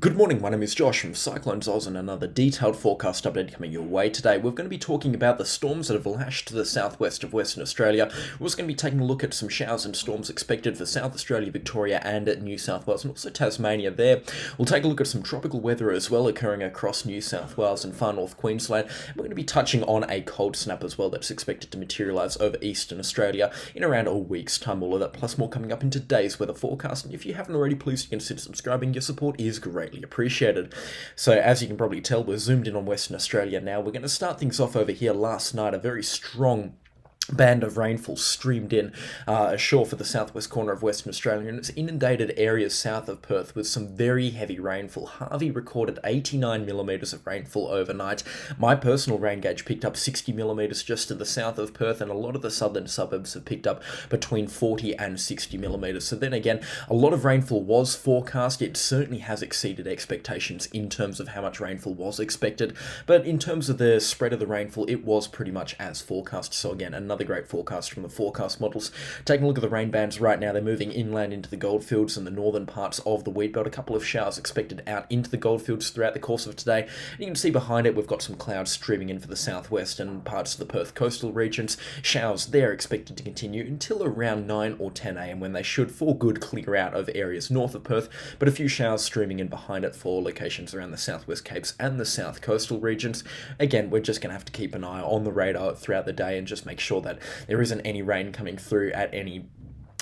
Good morning, my name is Josh from CyclonesOZ and another detailed forecast update coming your way today. We're going to be talking about the storms that have lashed to the southwest of Western Australia. We're also going to be taking a look at some showers and storms expected for South Australia, Victoria and New South Wales and also Tasmania there. We'll take a look at some tropical weather as well occurring across New South Wales and far north Queensland. We're going to be touching on a cold snap as well that's expected to materialise over eastern Australia in around a week's time. All of that plus more coming up in today's weather forecast. And if you haven't already, please consider subscribing. Your support is greatly appreciated. So as you can probably tell, we're zoomed in on Western Australia now. We're going to start things off over here. Last night, a very strong band of rainfall streamed in ashore for the southwest corner of Western Australia, and it's inundated areas south of Perth with some very heavy rainfall. Harvey recorded 89 millimetres of rainfall overnight. My personal rain gauge picked up 60 millimetres just to the south of Perth, and a lot of the southern suburbs have picked up between 40 and 60 millimetres. So then again, a lot of rainfall was forecast. It certainly has exceeded expectations in terms of how much rainfall was expected, but in terms of the spread of the rainfall, it was pretty much as forecast. So again, another great forecast from the forecast models. Taking a look at the rain bands right now, they're moving inland into the goldfields and the northern parts of the wheat belt. A couple of showers expected out into the goldfields throughout the course of today. And you can see behind it, we've got some clouds streaming in for the southwest and parts of the Perth coastal regions. Showers there expected to continue until around 9 or 10 a.m. when they should, for good, clear out of areas north of Perth, but a few showers streaming in behind it for locations around the southwest capes and the south coastal regions. Again, we're just going to have to keep an eye on the radar throughout the day and just make sure that there isn't any rain coming through at any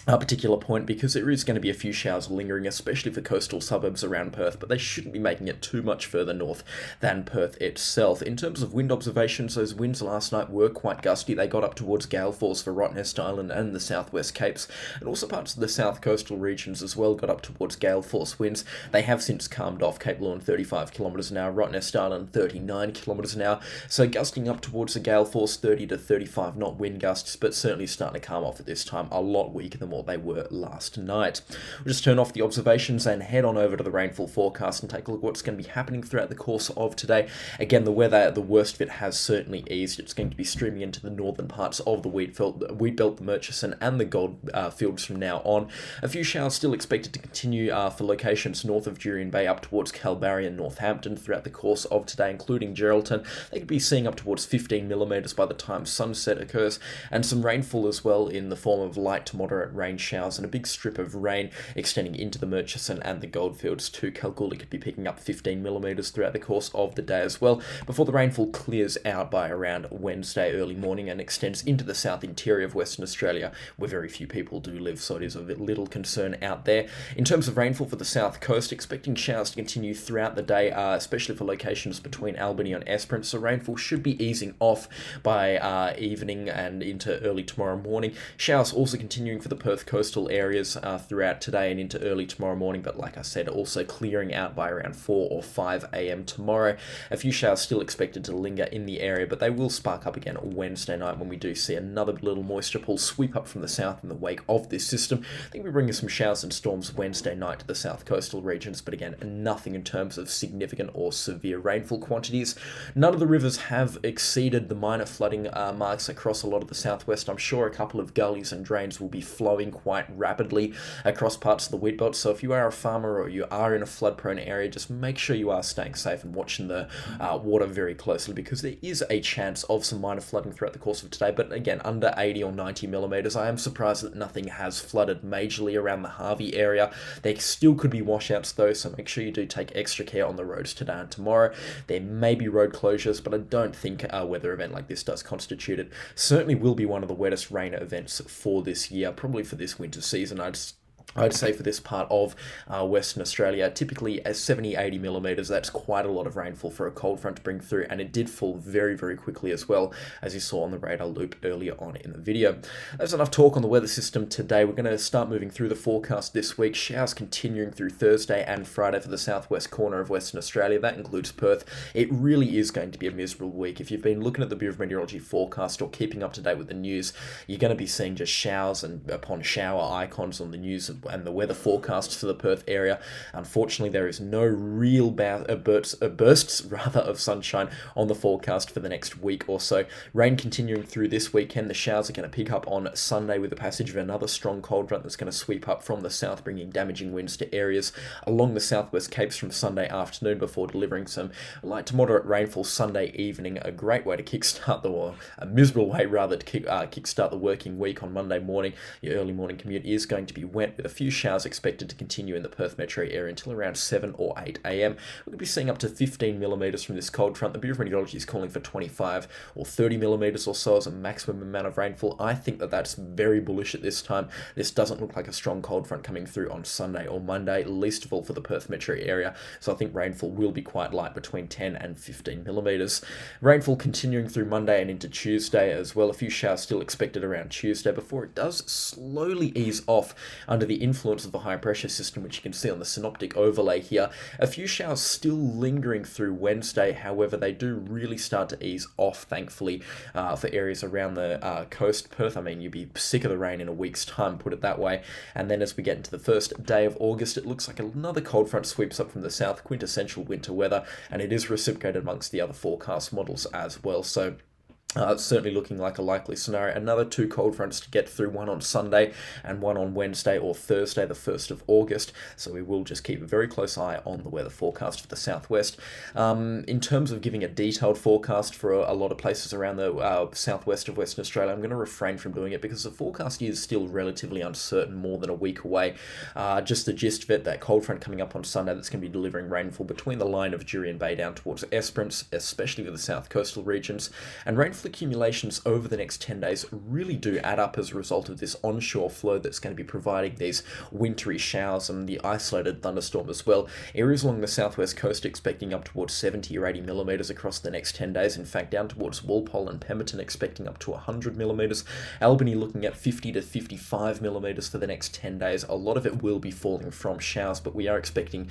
particular point, because there is going to be a few showers lingering, especially for coastal suburbs around Perth, but they shouldn't be making it too much further north than Perth itself. In terms of wind observations, those winds last night were quite gusty. They got up towards gale force for Rottnest Island and the southwest capes, and also parts of the south coastal regions as well got up towards gale force winds. They have since calmed off. Cape Lawn 35 kilometres an hour, Rottnest Island 39 kilometres an hour, so gusting up towards the gale force 30 to 35 knot wind gusts, but certainly starting to calm off at this time, a lot weaker than what they were last night. We'll just turn off the observations and head on over to the rainfall forecast and take a look at what's going to be happening throughout the course of today. Again, the weather, the worst of it has certainly eased. It's going to be streaming into the northern parts of the wheat belt, the Murchison and the gold fields from now on. A few showers still expected to continue for locations north of Jurien Bay up towards Kalbarri and Northampton throughout the course of today, including Geraldton. They could be seeing up towards 15 millimetres by the time sunset occurs, and some rainfall as well in the form of light to moderate rain showers and a big strip of rain extending into the Murchison and the goldfields too. Kalgoorlie could be picking up 15 millimetres throughout the course of the day as well, before the rainfall clears out by around Wednesday early morning and extends into the south interior of Western Australia, where very few people do live, so it is of little concern out there. In terms of rainfall for the south coast, expecting showers to continue throughout the day, especially for locations between Albany and Esperance, so rainfall should be easing off by evening and into early tomorrow morning. Showers also continuing for the Perth coastal areas throughout today and into early tomorrow morning, but like I said, also clearing out by around 4 or 5 a.m. tomorrow. A few showers still expected to linger in the area, but they will spark up again Wednesday night when we do see another little moisture pool sweep up from the south in the wake of this system. I think we're bringing some showers and storms Wednesday night to the south coastal regions, but again, nothing in terms of significant or severe rainfall quantities. None of the rivers have exceeded the minor flooding marks across a lot of the southwest. I'm sure a couple of gullies and drains will be flowing quite rapidly across parts of the wheat belt, so if you are a farmer or you are in a flood prone area, just make sure you are staying safe and watching the water very closely, because there is a chance of some minor flooding throughout the course of today, but again, under 80 or 90 millimetres. I am surprised that nothing has flooded majorly around the Harvey area. There still could be washouts though, so make sure you do take extra care on the roads today and tomorrow. There may be road closures, but I don't think a weather event like this does constitute it. Certainly will be one of the wettest rain events for this year, probably for this winter season. I'd say for this part of Western Australia, typically at 70-80 millimetres, that's quite a lot of rainfall for a cold front to bring through, and it did fall very, very quickly as well, as you saw on the radar loop earlier on in the video. That's enough talk on the weather system today. We're going to start moving through the forecast this week. Showers continuing through Thursday and Friday for the southwest corner of Western Australia. That includes Perth. It really is going to be a miserable week. If you've been looking at the Bureau of Meteorology forecast or keeping up to date with the news, you're going to be seeing just showers and upon shower icons on the news and the weather forecasts for the Perth area. Unfortunately, there is no real bursts rather of sunshine on the forecast for the next week or so. Rain continuing through this weekend. The showers are going to pick up on Sunday with the passage of another strong cold front that's going to sweep up from the south, bringing damaging winds to areas along the southwest capes from Sunday afternoon before delivering some light to moderate rainfall Sunday evening. A great way to kickstart a miserable way rather to kickstart the working week on Monday morning. Your early morning commute is going to be wet with a few showers expected to continue in the Perth metro area until around 7 or 8 a.m. We're going to be seeing up to 15 millimetres from this cold front. The Bureau of Meteorology is calling for 25 or 30 millimetres or so as a maximum amount of rainfall. I think that that's very bullish at this time. This doesn't look like a strong cold front coming through on Sunday or Monday, least of all for the Perth metro area. So I think rainfall will be quite light, between 10 and 15 millimetres. Rainfall continuing through Monday and into Tuesday as well. A few showers still expected around Tuesday before it does slowly ease off under the influence of the high pressure system, which you can see on the synoptic overlay here. A few showers still lingering through Wednesday, however they do really start to ease off, thankfully, for areas around the coast. Perth, I mean, you'd be sick of the rain in a week's time, put it that way. And then as we get into the first day of August, it looks like another cold front sweeps up from the south, quintessential winter weather, and it is reciprocated amongst the other forecast models as well. So it's certainly looking like a likely scenario. Another two cold fronts to get through, one on Sunday and one on Wednesday or Thursday, the 1st of August. So we will just keep a very close eye on the weather forecast for the southwest. In terms of giving a detailed forecast for a lot of places around the southwest of Western Australia, I'm going to refrain from doing it because the forecast is still relatively uncertain, more than a week away. Just the gist of it, that cold front coming up on Sunday that's going to be delivering rainfall between the line of Jurien Bay down towards Esperance, especially with the south coastal regions, and rainfall accumulations over the next 10 days really do add up as a result of this onshore flow that's going to be providing these wintry showers and the isolated thunderstorm as well. Areas along the southwest coast expecting up towards 70 or 80 millimetres across the next 10 days. In fact, down towards Walpole and Pemberton expecting up to 100 millimetres. Albany looking at 50 to 55 millimetres for the next 10 days. A lot of it will be falling from showers, but we are expecting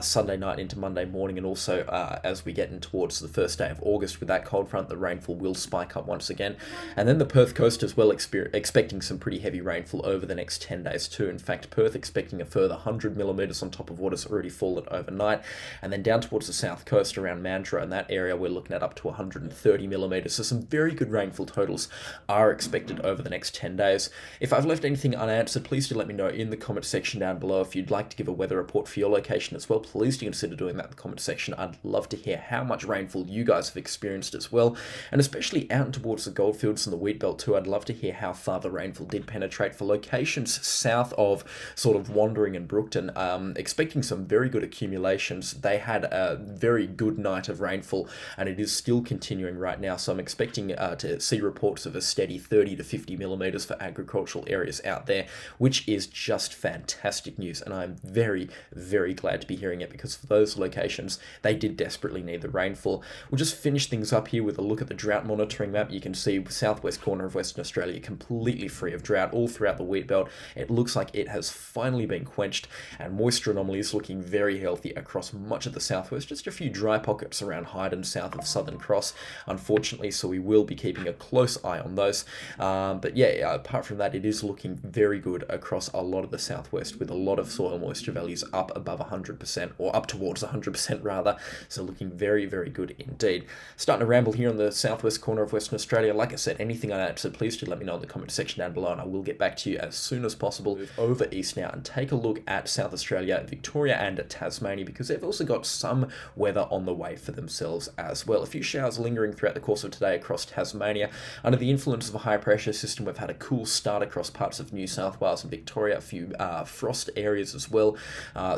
Sunday night into Monday morning, and also as we get in towards the first day of August with that cold front, the rainfall will spike up once again. And then the Perth coast as well, expecting some pretty heavy rainfall over the next 10 days too. In fact, Perth expecting a further 100 millimetres on top of what has already fallen overnight. And then down towards the south coast around Mandurah and that area, we're looking at up to 130 millimetres. So some very good rainfall totals are expected over the next 10 days. If I've left anything unanswered, please do let me know in the comment section down below. If you'd like to give a weather report for your location as well, please do consider doing that in the comment section. I'd love to hear how much rainfall you guys have experienced as well, and especially out towards the goldfields and the wheat belt too. I'd love to hear how far the rainfall did penetrate for locations south of sort of Wandering and Brookton. Expecting some very good accumulations. They had a very good night of rainfall, and it is still continuing right now. So I'm expecting to see reports of a steady 30 to 50 millimetres for agricultural areas out there, which is just fantastic news. And I'm very, very glad to be hearing it, because for those locations, they did desperately need the rainfall. We'll just finish things up here with a look at the drought monitoring map. You can see southwest corner of Western Australia completely free of drought all throughout the wheat belt. It looks like it has finally been quenched, and moisture anomalies looking very healthy across much of the southwest. Just a few dry pockets around Hyden south of Southern Cross, unfortunately, so we will be keeping a close eye on those. But yeah, apart from that, it is looking very good across a lot of the southwest, with a lot of soil moisture values up above 100%, or up towards 100% rather, so looking very, very good indeed. Starting to ramble here on the southwest corner of Western Australia. Like I said, anything unanswered, please do let me know in the comment section down below, and I will get back to you as soon as possible. Move over east now and take a look at South Australia, Victoria and Tasmania, because they've also got some weather on the way for themselves as well. A few showers lingering throughout the course of today across Tasmania. Under the influence of a high pressure system, we've had a cool start across parts of New South Wales and Victoria, a few frost areas as well.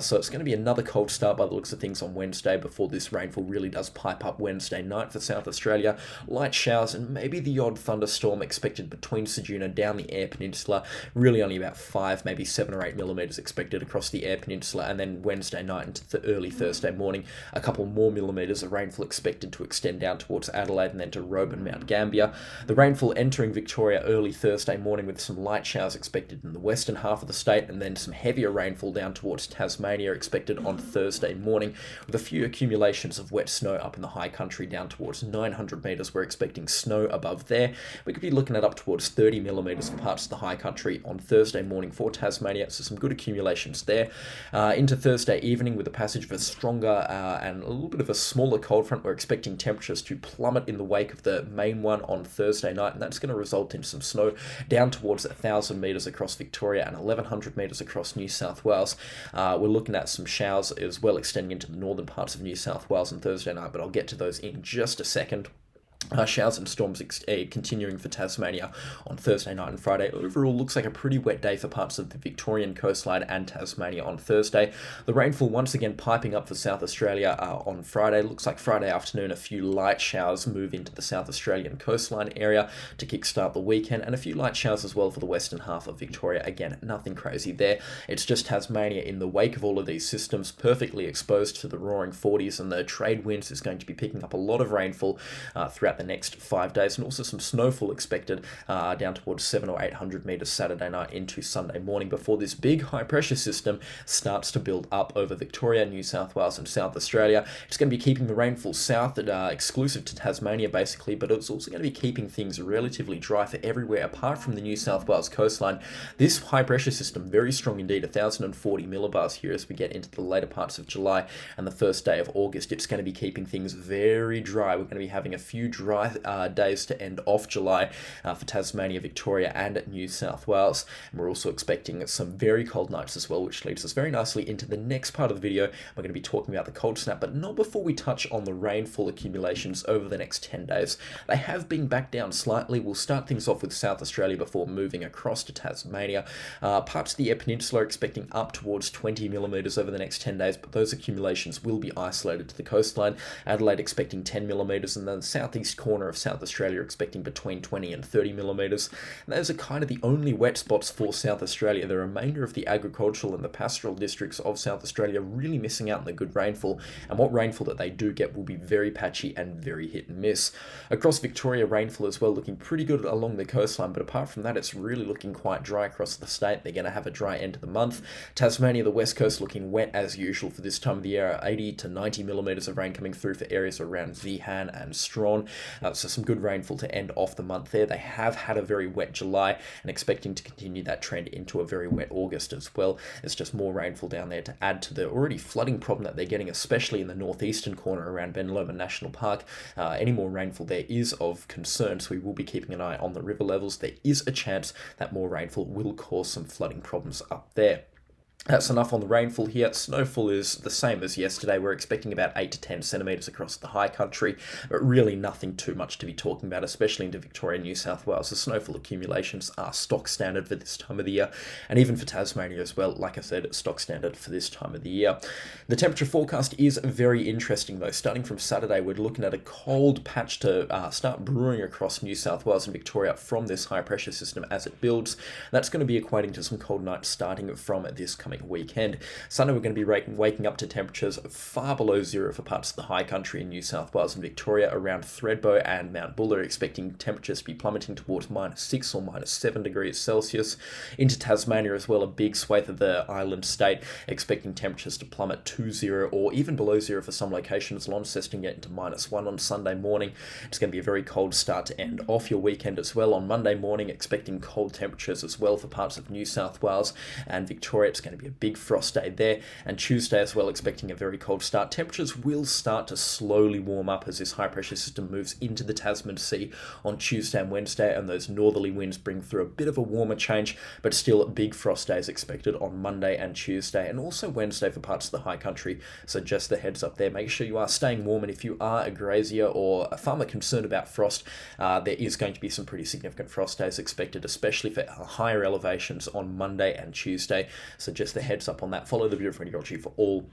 So it's going to be another cold start by the looks of things on Wednesday, before this rainfall really does pipe up Wednesday night for South Australia. Light showers and maybe the odd thunderstorm expected between Ceduna down the Eyre Peninsula. Really only about 5, maybe 7 or 8 millimetres expected across the Eyre Peninsula, and then Wednesday night into the early Thursday morning, a couple more millimetres of rainfall expected to extend down towards Adelaide and then to Robe and Mount Gambier. The rainfall entering Victoria early Thursday morning, with some light showers expected in the western half of the state, and then some heavier rainfall down towards Tasmania expected on Thursday morning, with a few accumulations of wet snow up in the high country down towards 900 metres. We're expecting expecting snow above there. We could be looking at up towards 30 millimeters for parts of the high country on Thursday morning for Tasmania, so some good accumulations there. Into Thursday evening, with the passage of a stronger and a little bit of a smaller cold front, we're expecting temperatures to plummet in the wake of the main one on Thursday night, and that's going to result in some snow down towards 1,000 metres across Victoria and 1,100 metres across New South Wales. We're looking at some showers as well extending into the northern parts of New South Wales on Thursday night, but I'll get to those in just a second. Showers and storms continuing for Tasmania on Thursday night and Friday. Overall, looks like a pretty wet day for parts of the Victorian coastline and Tasmania on Thursday. The rainfall once again piping up for South Australia on Friday. Looks like Friday afternoon a few light showers move into the South Australian coastline area to kickstart the weekend, and a few light showers as well for the western half of Victoria. Again, nothing crazy there. It's just Tasmania in the wake of all of these systems, perfectly exposed to the roaring 40s, and the trade winds is going to be picking up a lot of rainfall throughout the next 5 days, and also some snowfall expected down towards 700 or 800 metres Saturday night into Sunday morning before this big high pressure system starts to build up over Victoria, New South Wales and South Australia. It's going to be keeping the rainfall south exclusive to Tasmania basically, but it's also going to be keeping things relatively dry for everywhere apart from the New South Wales coastline. This high pressure system, very strong indeed, 1,040 millibars here as we get into the later parts of July and the first day of August. It's going to be keeping things very dry. We're going to be having a few dry days to end off July for Tasmania, Victoria and New South Wales. And we're also expecting some very cold nights as well, which leads us very nicely into the next part of the video. We're going to be talking about the cold snap, but not before we touch on the rainfall accumulations over the next 10 days. They have been back down slightly. We'll start things off with South Australia before moving across to Tasmania. Parts of the Eyre Peninsula are expecting up towards 20 millimeters over the next 10 days, but those accumulations will be isolated to the coastline. Adelaide expecting 10 millimeters, and then the southeast corner of South Australia expecting between 20 and 30 millimeters. And those are kind of the only wet spots for South Australia. The remainder of the agricultural and the pastoral districts of South Australia really missing out on the good rainfall, and what rainfall that they do get will be very patchy and very hit and miss. Across Victoria, rainfall as well looking pretty good along the coastline, but apart from that, it's really looking quite dry across the state. They're going to have a dry end of the month. Tasmania, the west coast, looking wet as usual for this time of the year. 80 to 90 millimeters of rain coming through for areas around Zeehan and Strawn. So some good rainfall to end off the month there. They have had a very wet July and expecting to continue that trend into a very wet August as well. It's just more rainfall down there to add to the already flooding problem that they're getting, especially in the northeastern corner around Ben Lomond National Park. Any more rainfall there is of concern, so we will be keeping an eye on the river levels. There is a chance that more rainfall will cause some flooding problems up there. That's enough on the rainfall here. Snowfall is the same as yesterday. We're expecting about 8 to 10 centimetres across the high country, but really nothing too much to be talking about, especially into Victoria and New South Wales. The snowfall accumulations are stock standard for this time of the year, and even for Tasmania as well. Like I said, stock standard for this time of the year. The temperature forecast is very interesting though. Starting from Saturday, we're looking at a cold patch to start brewing across New South Wales and Victoria from this high pressure system as it builds. That's going to be equating to some cold nights starting from this coming weekend. Sunday, we're going to be waking up to temperatures far below zero for parts of the high country in New South Wales and Victoria. Around Thredbo and Mount Buller, expecting temperatures to be plummeting towards -6 or -7 degrees Celsius. Into Tasmania as well, a big swathe of the island state, expecting temperatures to plummet to zero or even below zero for some locations. Launceston get into -1 on Sunday morning. It's going to be a very cold start to end off your weekend as well. On Monday morning, expecting cold temperatures as well for parts of New South Wales and Victoria. It's going to be a big frost day there, and Tuesday as well expecting a very cold start. Temperatures will start to slowly warm up as this high pressure system moves into the Tasman Sea on Tuesday and Wednesday, and those northerly winds bring through a bit of a warmer change, but still big frost days expected on Monday and Tuesday, and also Wednesday for parts of the high country. So just the heads up there, make sure you are staying warm, and if you are a grazier or a farmer concerned about frost, there is going to be some pretty significant frost days expected, especially for higher elevations on Monday and Tuesday. So just the heads up on that. Follow the Beautiful Meteorology for all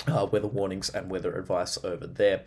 weather warnings and weather advice over there.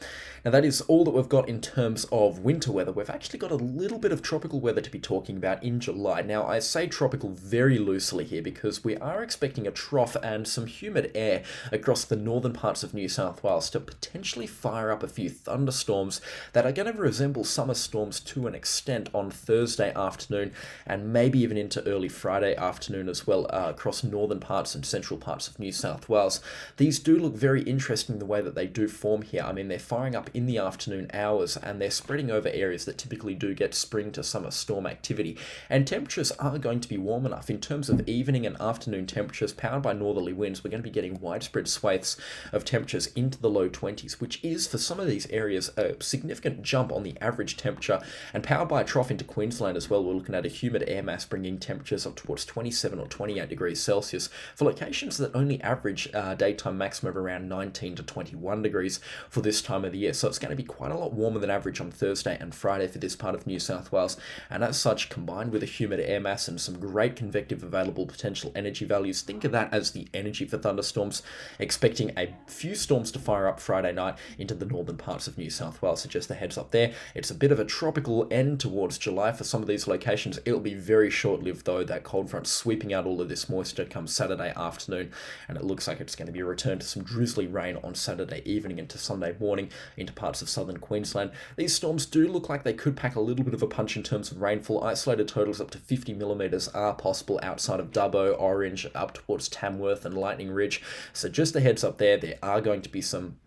Now that is all that we've got in terms of winter weather. We've actually got a little bit of tropical weather to be talking about in July. Now I say tropical very loosely here because we are expecting a trough and some humid air across the northern parts of New South Wales to potentially fire up a few thunderstorms that are going to resemble summer storms to an extent on Thursday afternoon and maybe even into early Friday afternoon as well across northern parts and central parts of New South Wales. These do look very interesting the way that they do form here. I mean, they're firing up in the afternoon hours and they're spreading over areas that typically do get spring to summer storm activity. And temperatures are going to be warm enough. In terms of evening and afternoon temperatures powered by northerly winds, we're going to be getting widespread swathes of temperatures into the low 20s, which is for some of these areas a significant jump on the average temperature. And powered by a trough into Queensland as well, we're looking at a humid air mass bringing temperatures up towards 27 or 28 degrees Celsius for locations that only average daytime maximum of around 19 to 21 degrees for this time of the year. So it's going to be quite a lot warmer than average on Thursday and Friday for this part of New South Wales. And as such, combined with a humid air mass and some great convective available potential energy values, think of that as the energy for thunderstorms. Expecting a few storms to fire up Friday night into the northern parts of New South Wales. So just a heads up there. It's a bit of a tropical end towards July for some of these locations. It'll be very short-lived though. That cold front sweeping out all of this moisture comes Saturday afternoon, and it looks like it's going to be a return to some drizzly rain on Saturday evening into Sunday morning into parts of southern Queensland. These storms do look like they could pack a little bit of a punch in terms of rainfall. Isolated totals up to 50 millimeters are possible outside of Dubbo, Orange, up towards Tamworth and Lightning Ridge. So just a heads up there are going to be some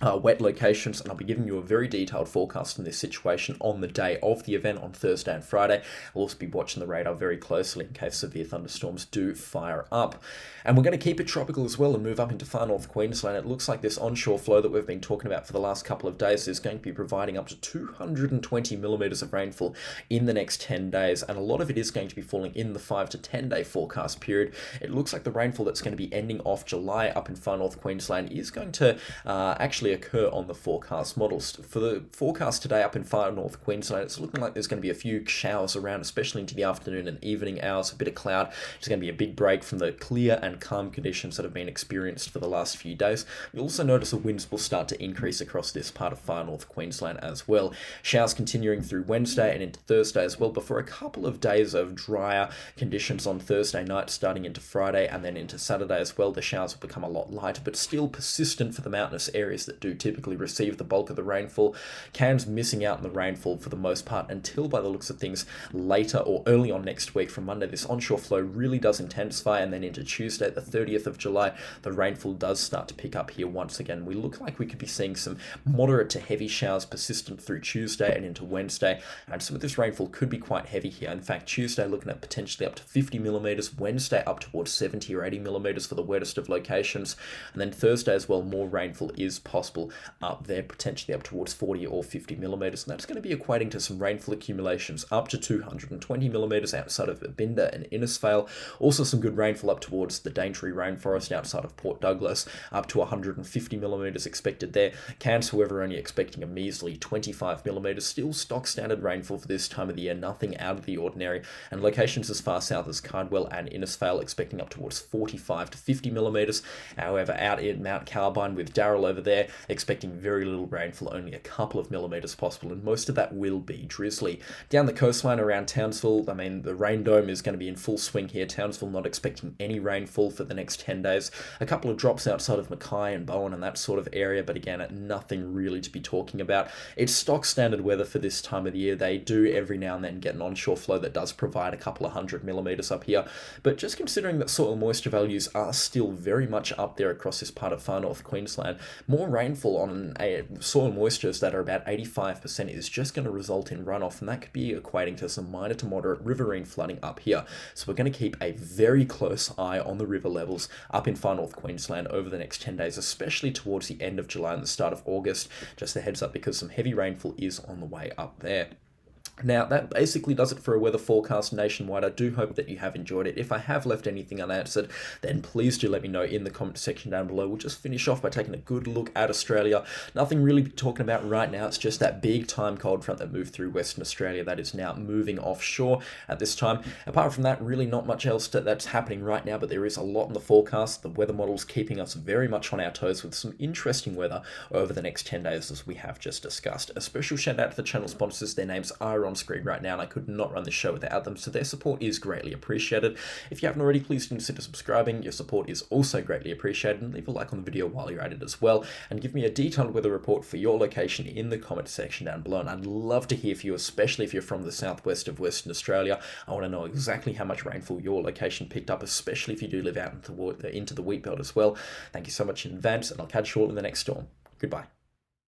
wet locations, and I'll be giving you a very detailed forecast on this situation on the day of the event on Thursday and Friday. I'll also be watching the radar very closely in case severe thunderstorms do fire up. And we're going to keep it tropical as well and move up into far north Queensland. It looks like this onshore flow that we've been talking about for the last couple of days is going to be providing up to 220 millimeters of rainfall in the next 10 days, and a lot of it is going to be falling in the 5 to 10 day forecast period. It looks like the rainfall that's going to be ending off July up in far north Queensland is going to actually occur on the forecast models. For the forecast today up in far north Queensland, it's looking like there's going to be a few showers around, especially into the afternoon and evening hours, a bit of cloud. It's going to be a big break from the clear and calm conditions that have been experienced for the last few days. You'll also notice the winds will start to increase across this part of far north Queensland as well. Showers continuing through Wednesday and into Thursday as well, before a couple of days of drier conditions on Thursday night starting into Friday and then into Saturday as well. The showers will become a lot lighter but still persistent for the mountainous areas that do typically receive the bulk of the rainfall. Cairns missing out on the rainfall for the most part until, by the looks of things, later or early on next week. From Monday, this onshore flow really does intensify, and then into Tuesday, the 30th of July, the rainfall does start to pick up here once again. We look like we could be seeing some moderate to heavy showers persistent through Tuesday and into Wednesday, and some of this rainfall could be quite heavy here. In fact, Tuesday looking at potentially up to 50 millimeters, Wednesday up towards 70 or 80 millimeters for the wettest of locations, and then Thursday as well, more rainfall is possible up there, potentially up towards 40 or 50 millimeters, and that's going to be equating to some rainfall accumulations up to 220 millimeters outside of Binda and Innisfail. Also some good rainfall up towards the Daintree rainforest outside of Port Douglas, up to 150 millimeters expected there. Cairns, however, only expecting a measly 25 millimeters. Still stock standard rainfall for this time of the year, nothing out of the ordinary. And locations as far south as Cardwell and Innisfail expecting up towards 45 to 50 millimeters. However, out in Mount Carbine with Darrell over there, expecting very little rainfall, only a couple of millimeters possible, and most of that will be drizzly. Down the coastline around Townsville, I mean, the rain dome is going to be in full swing here. Townsville not expecting any rainfall for the next 10 days. A couple of drops outside of Mackay and Bowen and that sort of area, but again, nothing really to be talking about. It's stock standard weather for this time of the year. They do every now and then get an onshore flow that does provide a couple of 100 millimeters up here, but just considering that soil moisture values are still very much up there across this part of far north Queensland, more rainfall on soil moistures that are about 85% is just going to result in runoff, and that could be equating to some minor to moderate riverine flooding up here. So we're going to keep a very close eye on the river levels up in far north Queensland over the next 10 days, especially towards the end of July and the start of August. Just a heads up, because some heavy rainfall is on the way up there. Now, that basically does it for a weather forecast nationwide. I do hope that you have enjoyed it. If I have left anything unanswered, then please do let me know in the comment section down below. We'll just finish off by taking a good look at Australia. Nothing really to be talking about right now. It's just that big time cold front that moved through Western Australia that is now moving offshore at this time. Apart from that, really not much else that's happening right now, but there is a lot in the forecast. The weather model's keeping us very much on our toes with some interesting weather over the next 10 days, as we have just discussed. A special shout out to the channel sponsors. Their names are on on screen right now, and I could not run this show without them, so their support is greatly appreciated. If you haven't already, please consider subscribing. Your support is also greatly appreciated, and leave a like on the video while you're at it as well, and give me a detailed weather report for your location in the comment section down below. And I'd love to hear from you, especially if you're from the southwest of Western Australia. I want to know exactly how much rainfall your location picked up, especially if you do live out into the wheat belt as well. Thank you so much in advance, and I'll catch you all in the next storm. Goodbye.